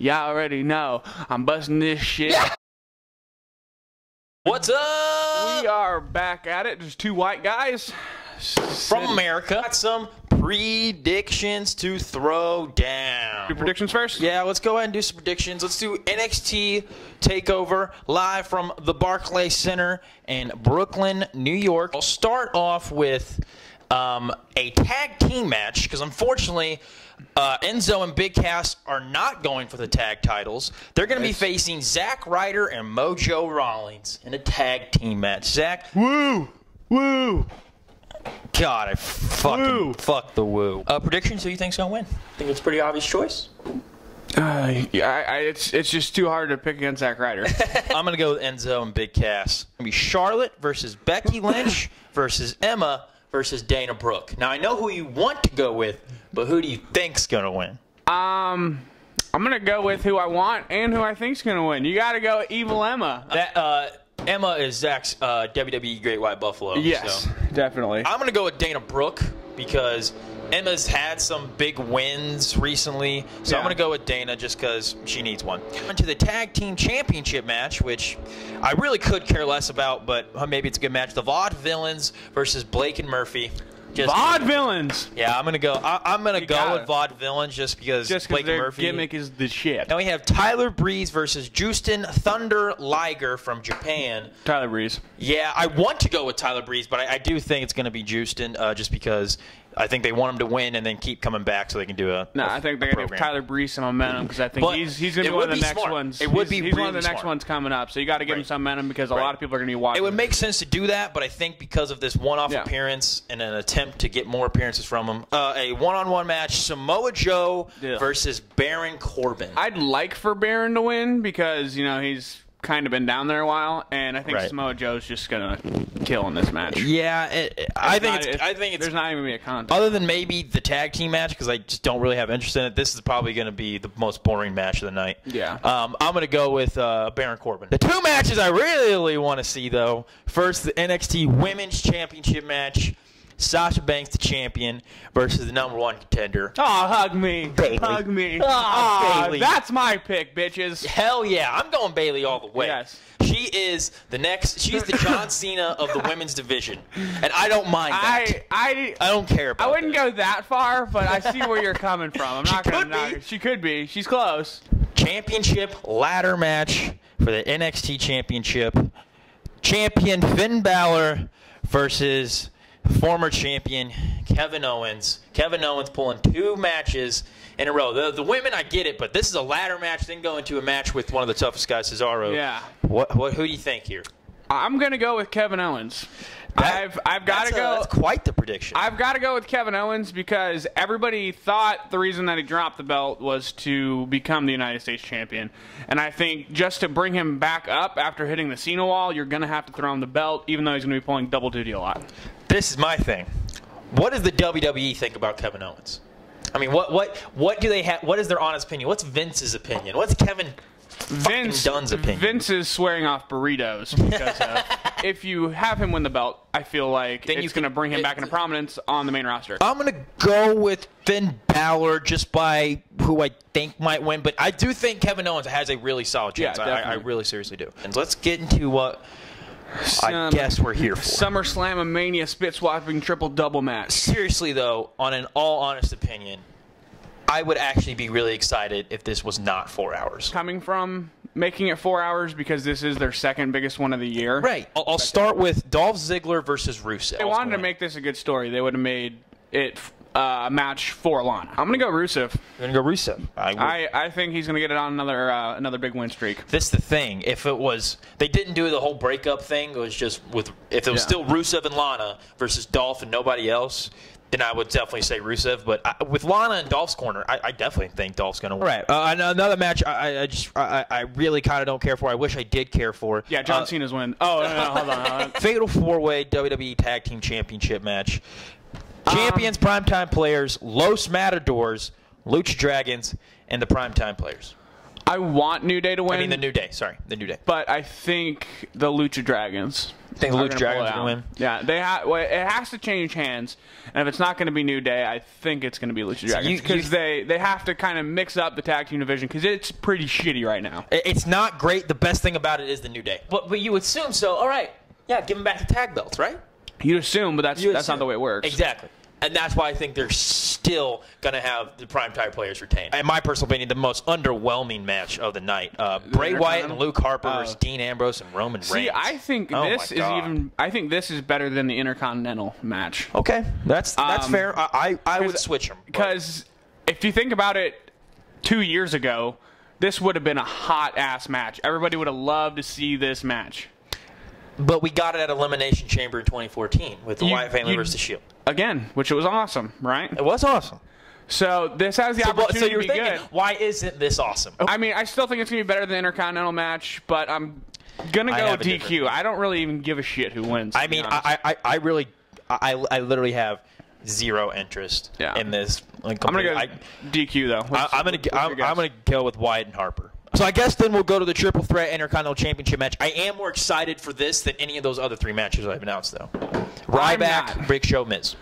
Y'all already know I'm busting this shit. What's up? We are back at it. Just two white guys From America. Got some predictions to throw down. Do predictions first? Yeah, let's go ahead and do some predictions. Let's do NXT TakeOver live from the Barclays Center in Brooklyn, New York. I'll start off with a tag team match because unfortunately Enzo and Big Cass are not going for the tag titles. They're going to be facing Zack Ryder and Mojo Rawlins in a tag team match. Zack, Woo! Woo! God, I fucking fuck the woo. Predictions, who you think's going to win? Think it's a pretty obvious choice? It's just too hard to pick against Zack Ryder. I'm going to go with Enzo and Big Cass. It's going to be Charlotte versus Becky Lynch versus Emma versus Dana Brooke. Now, I know who you want to go with, but who do you think's going to win? I'm going to go with who I want and who I think's going to win. You got to go Evil Emma. That Emma is Zack's WWE Great White Buffalo. Yes, so. Definitely. I'm going to go with Dana Brooke because Emma's had some big wins recently, so I'm going to go with Dana just because she needs one. On to the Tag Team Championship match, which I really could care less about, but maybe it's a good match. The Vaudevillains versus Blake and Murphy. Vaudevillains! Yeah, I'm going to go. I'm going to go with Vaudevillains just because Blake and Murphy. Gimmick is the shit. Now we have Tyler Breeze versus Justin Thunder Liger from Japan. Tyler Breeze. Yeah, I want to go with Tyler Breeze, but I do think it's going to be Justin just because I think they want him to win and then keep coming back so they can do a I think they're going to give Tyler Breeze some momentum because I think he's going to be one of the next ones. It would be he's one of the next ones coming up, so you got to give him some momentum because a lot of people are going to be watching. It would make sense to do that, but I think because of this one-off appearance and an attempt to get more appearances from him, a one-on-one match, Samoa Joe versus Baron Corbin. I'd like for Baron to win because, you know, he's kind of been down there a while, and I think Samoa Joe's just gonna kill in this match. Yeah, I think it's there's not even gonna be a contest. Other than maybe the tag team match, because I just don't really have interest in it. This is probably gonna be the most boring match of the night. Yeah. I'm gonna go with Baron Corbin. The two matches I really want to see though. First, the NXT Women's Championship match. Sasha Banks, the champion, versus the #1 contender. Oh, hug me. Bayley. Hug me. Oh, Bayley. That's my pick, bitches. Hell yeah. I'm going Bayley all the way. Yes. She is she's the John Cena of the women's division. And I don't mind that. I don't care about I wouldn't go that far, but I see where you're coming from. I'm not going to She could be. She's close. Championship ladder match for the NXT Championship. Champion Finn Balor versus former champion Kevin Owens. Kevin Owens pulling 2 matches in a row. The women, I get it, but this is a ladder match, then go into a match with one of the toughest guys, Cesaro. Yeah. Who do you think here? I'm going to go with Kevin Owens. I've got to go. That's quite the prediction. I've got to go with Kevin Owens because everybody thought the reason that he dropped the belt was to become the United States champion. And I think just to bring him back up after hitting the Cena wall, you're going to have to throw him the belt, even though he's going to be pulling double duty a lot. This is my thing. What does the WWE think about Kevin Owens? I mean, what do they have? What is their honest opinion? What's Vince's opinion? What's Kevin Dunn's opinion? Vince is swearing off burritos because if you have him win the belt, I feel like then it's going to bring him back into prominence on the main roster. I'm going to go with Finn Balor just by who I think might win, but I do think Kevin Owens has a really solid chance. Yeah, I really seriously do. And let's get into what I guess we're here for. SummerSlam Mania spit-swapping triple-double match. Seriously, though, on an all-honest opinion, I would actually be really excited if this was not 4 hours. Coming from making it 4 hours because this is their second biggest one of the year. Right. I'll start with Dolph Ziggler versus Rusev. If they wanted to make this a good story, they would have made it a match for Lana. I'm going to go Rusev. You're going to go Rusev? I think he's going to get it on another big win streak. This is the thing. If it was, they didn't do the whole breakup thing. It was just if it was still Rusev and Lana versus Dolph and nobody else, then I would definitely say Rusev. But with Lana and Dolph's corner, I definitely think Dolph's going to win. Right. Another match I really kind of don't care for. I wish I did care for. Yeah, John Cena's win. Oh, no, hold on. Fatal 4-Way WWE Tag Team Championship match. Champions, primetime players, Los Matadors, Lucha Dragons, and the primetime players. I want New Day to win. I mean, the New Day. Sorry, the New Day. But I think the Lucha Dragons. I think the Lucha Dragons are going to win? Yeah, it has to change hands. And if it's not going to be New Day, I think it's going to be Lucha Dragons. Because they have to kind of mix up the tag team division because it's pretty shitty right now. It's not great. The best thing about it is the New Day. But you assume so. All right. Yeah, give them back the tag belts, right? You assume, but that's not the way it works. Exactly. And that's why I think they're still going to have the primetime players retained. In my personal opinion, the most underwhelming match of the night. Bray Wyatt and Luke Harper versus Dean Ambrose and Roman Reigns. See, I think this is better than the Intercontinental match. Okay, that's fair. I would switch them. Because if you think about it, 2 years ago, this would have been a hot-ass match. Everybody would have loved to see this match. But we got it at Elimination Chamber in 2014 with the Wyatt family versus the Shield. Again, which it was awesome, right? It was awesome. So this has the opportunity to be good. Why isn't this awesome? I mean, I still think it's going to be better than the Intercontinental match, but I'm going to go DQ. I don't really even give a shit who wins. I mean, I literally have zero interest in this. Like, I'm going to go DQ, though. I'm going to go with Wyatt and Harper. So I guess then we'll go to the Triple Threat Intercontinental Championship match. I am more excited for this than any of those other 3 matches I've announced, though. Ryback, Big Show, Miz.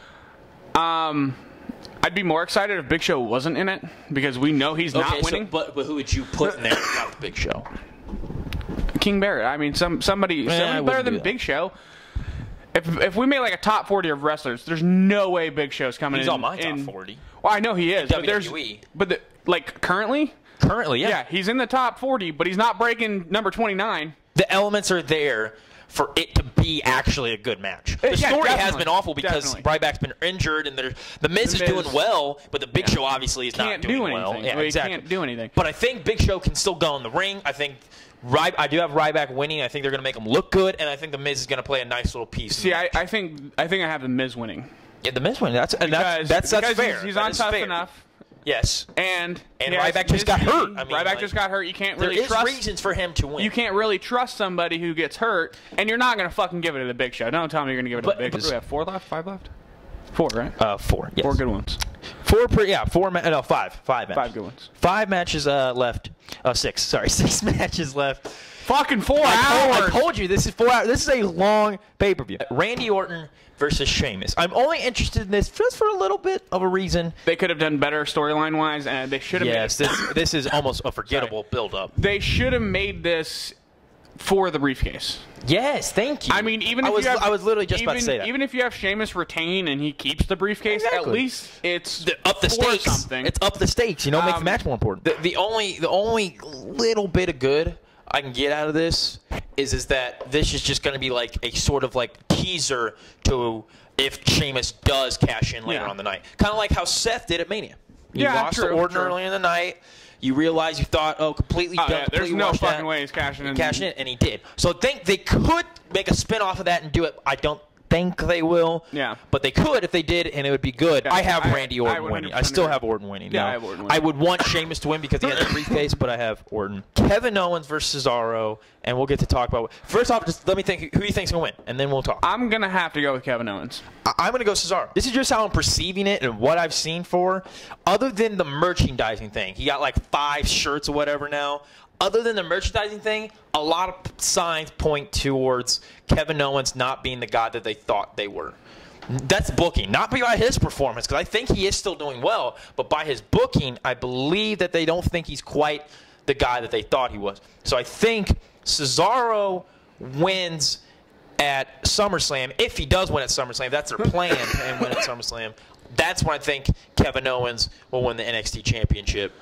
I'd be more excited if Big Show wasn't in it because we know he's not winning. But who would you put in there without the Big Show? King Barrett. I mean, somebody better than Big Show. If we made like a top 40 of wrestlers, there's no way Big Show's coming in. He's on my top 40. Well, I know he is. In WWE. But like currently? Currently, yeah. Yeah, he's in the top 40, but he's not breaking number 29. The elements are there for it to be actually a good match. The story has been awful because Ryback's been injured, and the Miz is doing well, but the Big Show obviously is not doing well. Yeah, exactly. He can't do anything. But I think Big Show can still go in the ring. I think I do have Ryback winning. I think they're going to make him look good, and I think the Miz is going to play a nice little piece. See, I think I have the Miz winning. Yeah, the Miz winning. That's fair. He's on tough enough. Yes. And Ryback just got hurt. I mean, Ryback just got hurt. You can't really trust. There's reasons for him to win. You can't really trust somebody who gets hurt, and you're not going to fucking give it to the Big Show. Don't tell me you're going to give it to the Big Show. Do we have 4 left? 5 left? 4, right? 4. Yes. 4 good ones. 4. No, 5. 5 matches. 5 good ones. 5 matches left. 6. Sorry, 6 matches left. Fucking 4 hours. I told you this is 4 hours. This is a long pay-per-view. Randy Orton versus Sheamus. I'm only interested in this just for a little bit of a reason. They could have done better storyline-wise, and they should have made it. This is almost a forgettable build-up. They should have made this for the briefcase. Yes, thank you. I mean, I was literally just about to say that. Even if you have Sheamus retain and he keeps the briefcase, at least it's up the stakes. Something. It's up the stakes. You know, make the match more important. The only little bit of good I can get out of this is that this is just going to be like a sort of like teaser to if Sheamus does cash in later on the night. Kind of like how Seth did at Mania. You lost to Orton early in the night. You realize you thought, completely done. Yeah, there's no fucking way he's cashing in. And he did. So I think they could make a spin off of that and do it. I don't think they will. Yeah. But they could if they did, and it would be good. Yeah, I have Randy Orton winning. I still have Orton winning. Yeah, I have Orton winning. I would want Sheamus to win because he has a briefcase, but I have Orton. Kevin Owens versus Cesaro, and we'll get to talk about. First off, just let me think. Who do you think's gonna win, and then we'll talk. I'm gonna have to go with Kevin Owens. I'm gonna go Cesaro. This is just how I'm perceiving it and what I've seen for. Other than the merchandising thing, he got like 5 shirts or whatever now. Other than the merchandising thing, a lot of signs point towards Kevin Owens not being the guy that they thought they were. That's booking, not by his performance, because I think he is still doing well, but by his booking, I believe that they don't think he's quite the guy that they thought he was. So I think Cesaro wins at SummerSlam. If he does win at SummerSlam, that's their plan and win at SummerSlam. That's when I think Kevin Owens will win the NXT Championship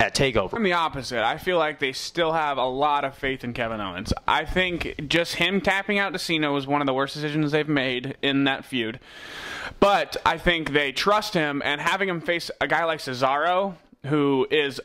at TakeOver. I'm the opposite. I feel like they still have a lot of faith in Kevin Owens. I think just him tapping out to Cena was one of the worst decisions they've made in that feud. But I think they trust him, and having him face a guy like Cesaro, who is,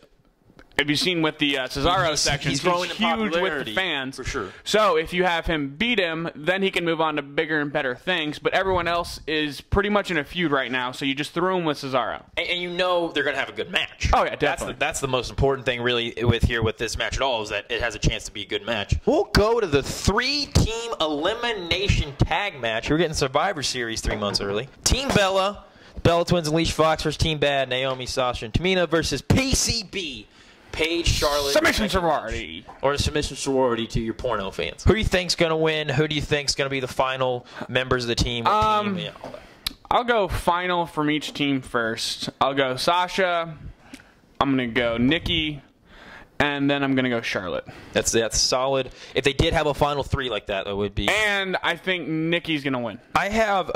have you seen with the Cesaro section? He's growing in huge with popularity, the fans. for sure. So if you have him beat him, then he can move on to bigger and better things. But everyone else is pretty much in a feud right now, so you just threw him with Cesaro. And you know they're going to have a good match. Oh, yeah, definitely. That's the most important thing really with this match at all, is that it has a chance to be a good match. We'll go to the 3-team elimination tag match. We're getting Survivor Series 3 months early. Team Bella Twins, Alicia Fox versus Team Bad, Naomi, Sasha, and Tamina versus PCB. Paige, Charlotte, Submission sorority. or a submission sorority to your porno fans. Who do you think's going to win? Who do you think's going to be the final members of the team? What team? Yeah, all that. I'll go final from each team first. I'll go Sasha. I'm going to go Nikki. And then I'm going to go Charlotte. That's solid. If they did have a final three like that, that would be. And I think Nikki's going to win. I have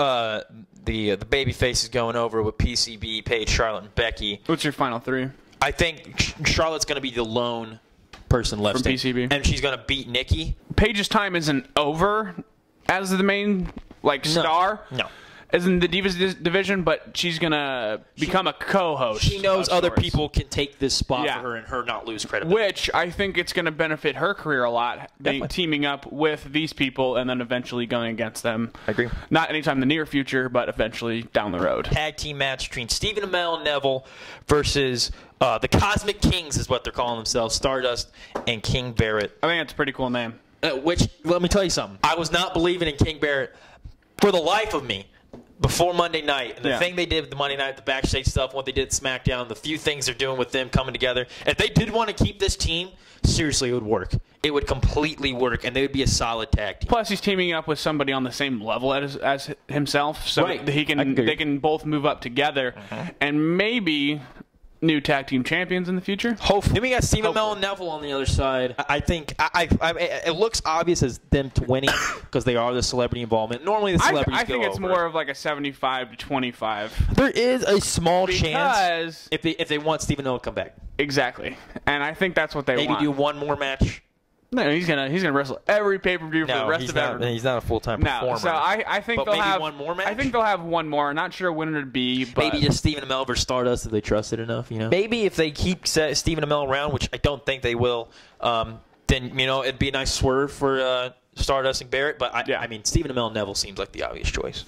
the baby faces going over with PCB, Paige, Charlotte, and Becky. What's your final three? I think Charlotte's going to be the lone person left from PCB. And she's going to beat Nikki. Paige's time isn't over as the main star. No. As in the Divas division, but she's going to become a co-host. She knows other people can take this spot for her and her not lose credibility. Which I think it's going to benefit her career a lot, teaming up with these people and then eventually going against them. I agree. Not anytime in the near future, but eventually down the road. Tag team match between Stephen Amell and Neville versus the Cosmic Kings is what they're calling themselves, Stardust and King Barrett. I think that's a pretty cool name. Which, let me tell you something. I was not believing in King Barrett for the life of me. Before Monday night, and the thing they did with the Monday night, the backstage stuff, what they did at SmackDown, the few things they're doing with them coming together. If they did want to keep this team, seriously, it would work. It would completely work, and they would be a solid tag team. Plus, he's teaming up with somebody on the same level as himself, so they can both move up together, and maybe new tag team champions in the future. Hopefully. Then we got Stephen Amell and Neville on the other side. I think it looks obvious as them winning because they are the celebrity involvement. Normally the celebrities I think it's more of like a 75 to 25. There is a small chance if they want Stephen Amell to come back. Exactly. And I think that's what they want. Maybe do one more match. No, he's gonna wrestle every pay-per-view for the rest of ever. He's not a full-time performer. So I think they'll have one more match. I think they'll have one more. Not sure when it'd be. But maybe just Stephen Amell versus Stardust if they trust it enough. Maybe if they keep Stephen Amell around, which I don't think they will, then it'd be a nice swerve for Stardust and Barrett. But I mean, Stephen Amell and Neville seems like the obvious choice.